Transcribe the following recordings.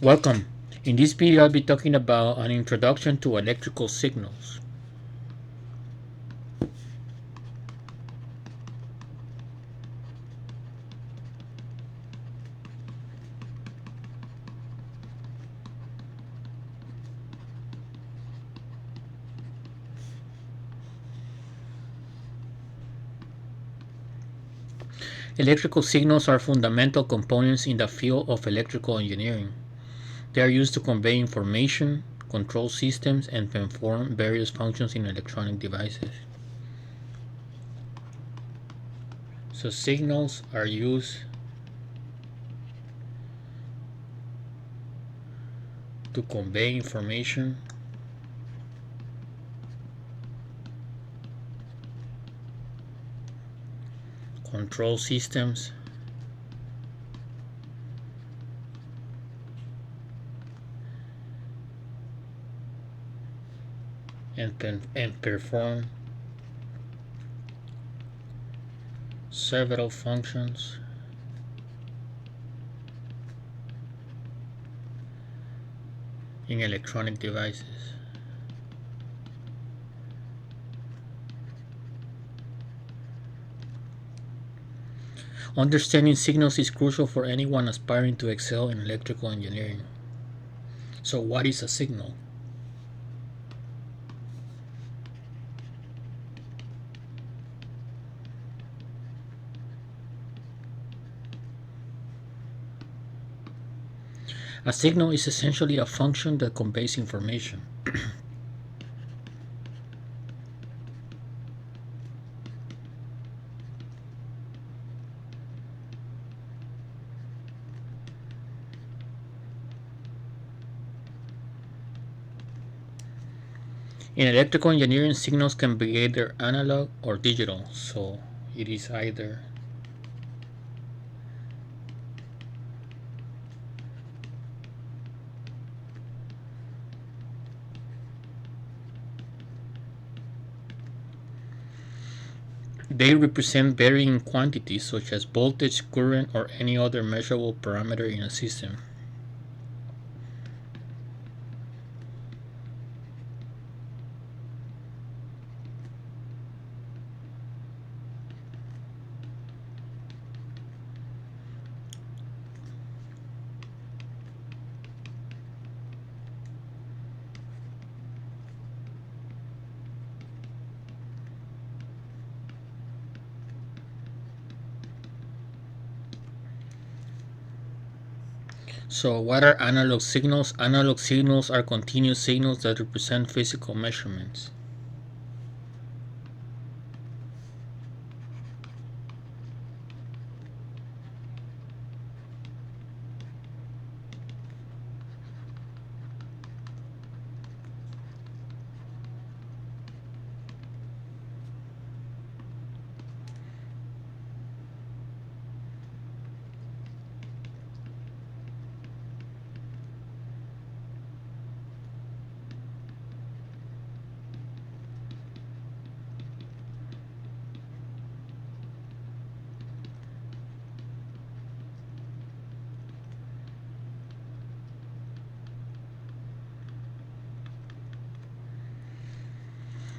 Welcome. In this video I'll be talking about an introduction to electrical signals. Electrical signals are fundamental components in the field of electrical engineering. They are used to convey information, control systems, and perform various functions in electronic devices. So signals are used to convey information, control systems, and perform several functions in electronic devices. Understanding signals is crucial for anyone aspiring to excel in electrical engineering. So what is a signal? A signal is essentially a function that conveys information. In electrical engineering, signals can be either analog or digital, so it is either they represent varying quantities such as voltage, current, or any other measurable parameter in a system. So what are analog signals? Analog signals are continuous signals that represent physical measurements.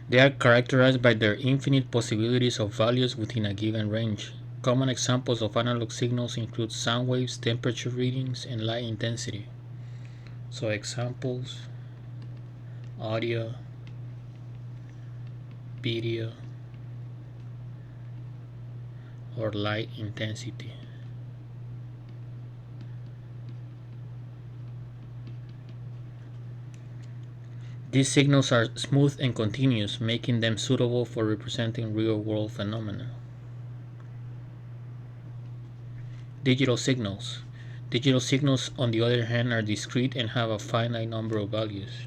They are characterized by their infinite possibilities of values within a given range. Common examples of analog signals include sound waves, temperature readings, and light intensity. So examples: audio, video, or light intensity. These signals are smooth and continuous, making them suitable for representing real-world phenomena. Digital signals. Digital signals, on the other hand, are discrete and have a finite number of values.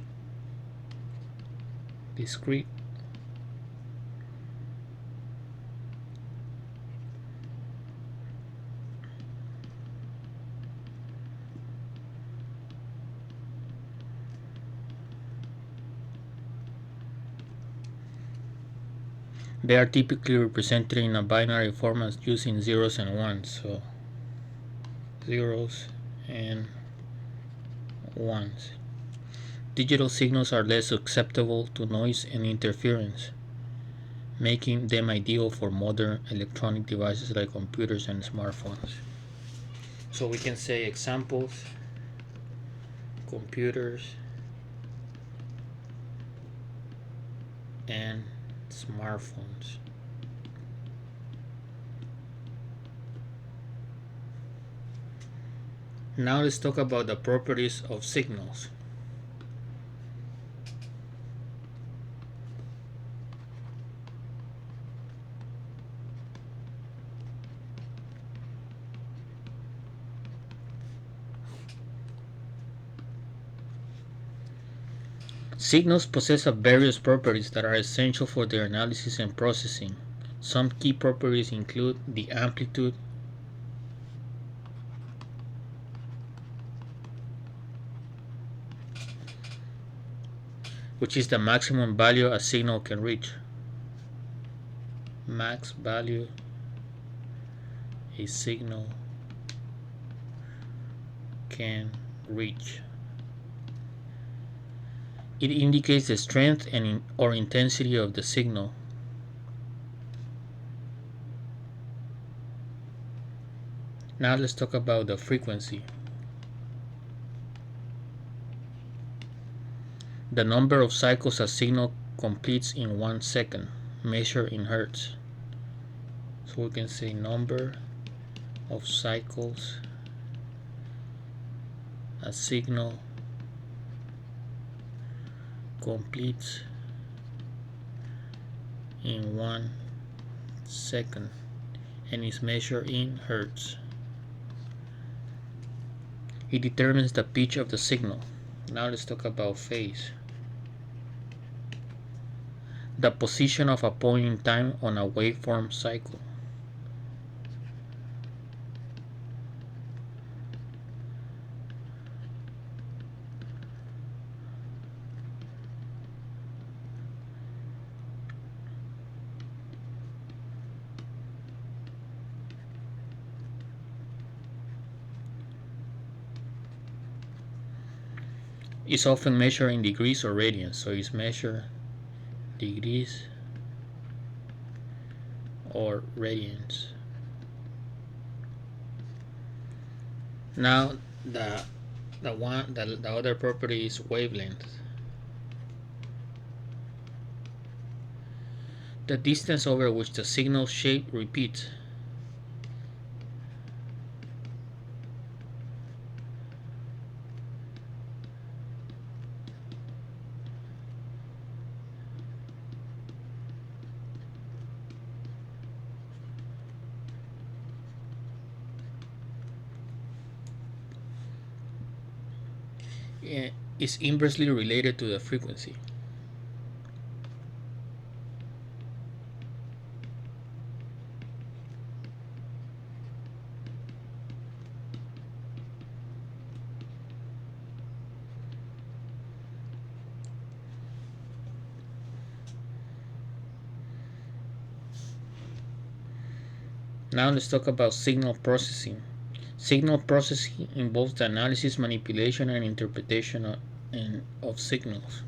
Discrete. They are typically represented in a binary format using zeros and ones. So zeros and ones. Digital signals are less susceptible to noise and interference, making them ideal for modern electronic devices like computers and smartphones. So we can say examples: computers and smartphones. Now let's talk about the properties of signals. Signals possess various properties that are essential for their analysis and processing. Some key properties include the amplitude, which is the maximum value a signal can reach. Max value a signal can reach. It indicates the strength and or intensity of the signal. Now let's talk about the frequency. The number of cycles a signal completes in 1 second, measured in hertz. So we can say number of cycles a signal completes in 1 second and is measured in hertz. It determines the pitch of the signal. Now let's talk about phase. The position of a point in time on a waveform cycle. Is often measured in degrees or radians, so it's measured degrees or radians. Now the other property is wavelength. The distance over which the signal shape repeats. Is inversely related to the frequency. Now let's talk about signal processing. Signal processing involves the analysis, manipulation, and interpretation of signals.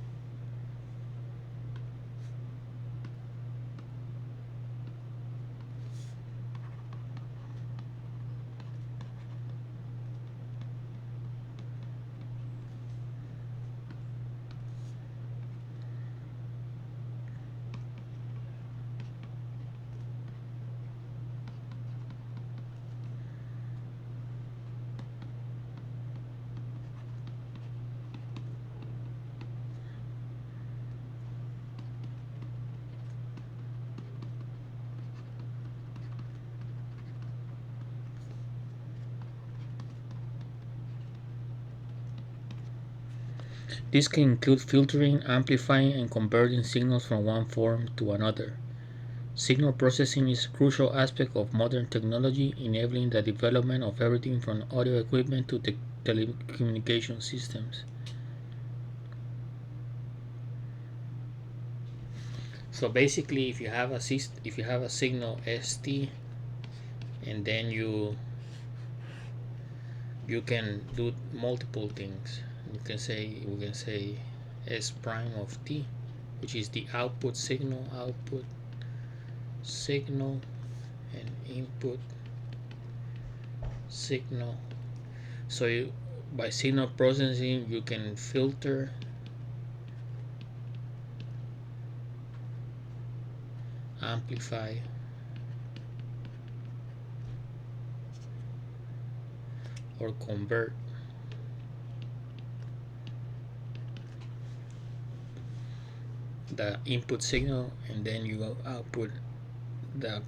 This can include filtering, amplifying, and converting signals from one form to another. Signal processing is a crucial aspect of modern technology, enabling the development of everything from audio equipment to telecommunication systems. So basically, if you have a signal ST, and then you can do multiple things. we can say S prime of t, which is the output signal, and input signal. So by signal processing, you can filter, amplify, or convert the input signal, and then you will output the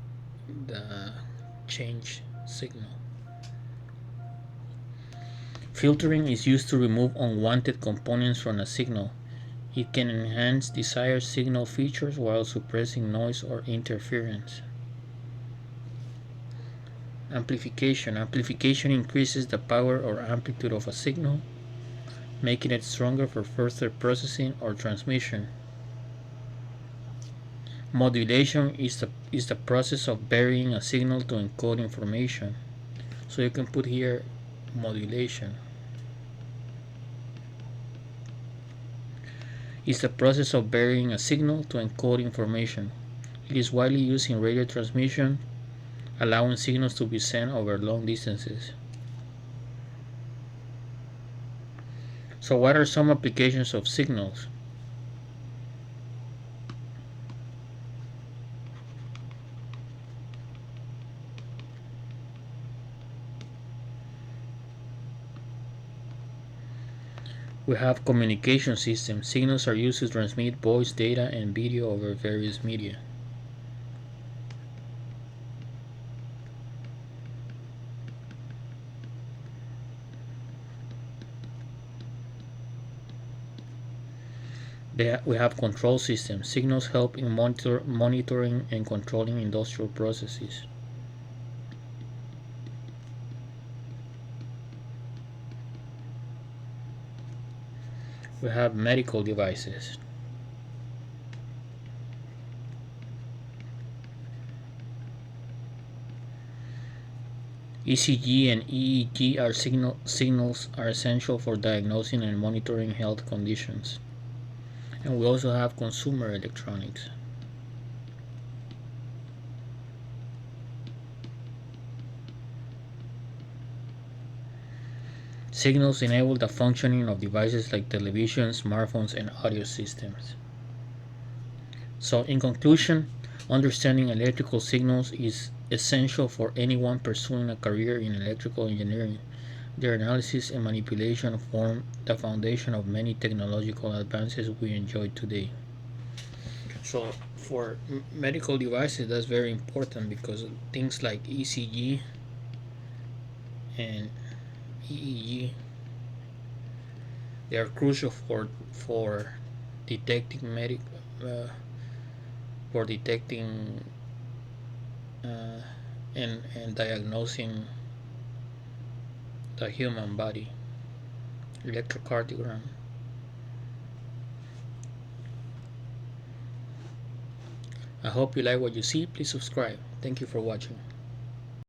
change signal. Filtering is used to remove unwanted components from a signal. It can enhance desired signal features while suppressing noise or interference. Amplification. Amplification increases the power or amplitude of a signal, making it stronger for further processing or transmission. Modulation is the process of varying a signal to encode information. So you can put here modulation. Is the process of varying a signal to encode information. It is widely used in radio transmission, allowing signals to be sent over long distances. So what are some applications of signals? We have communication systems. Signals are used to transmit voice, data, and video over various media. We have control systems. Signals help in monitoring and controlling industrial processes. We have medical devices. ECG and EEG signals are essential for diagnosing and monitoring health conditions. And we also have consumer electronics. Signals enable the functioning of devices like televisions, smartphones, and audio systems. So in conclusion, understanding electrical signals is essential for anyone pursuing a career in electrical engineering. Their analysis and manipulation form the foundation of many technological advances we enjoy today. So for medical devices, that's very important because things like ECG and EEG, they are crucial for detecting and diagnosing the human body. Electrocardiogram. I hope you like what you see. Please subscribe. Thank you for watching.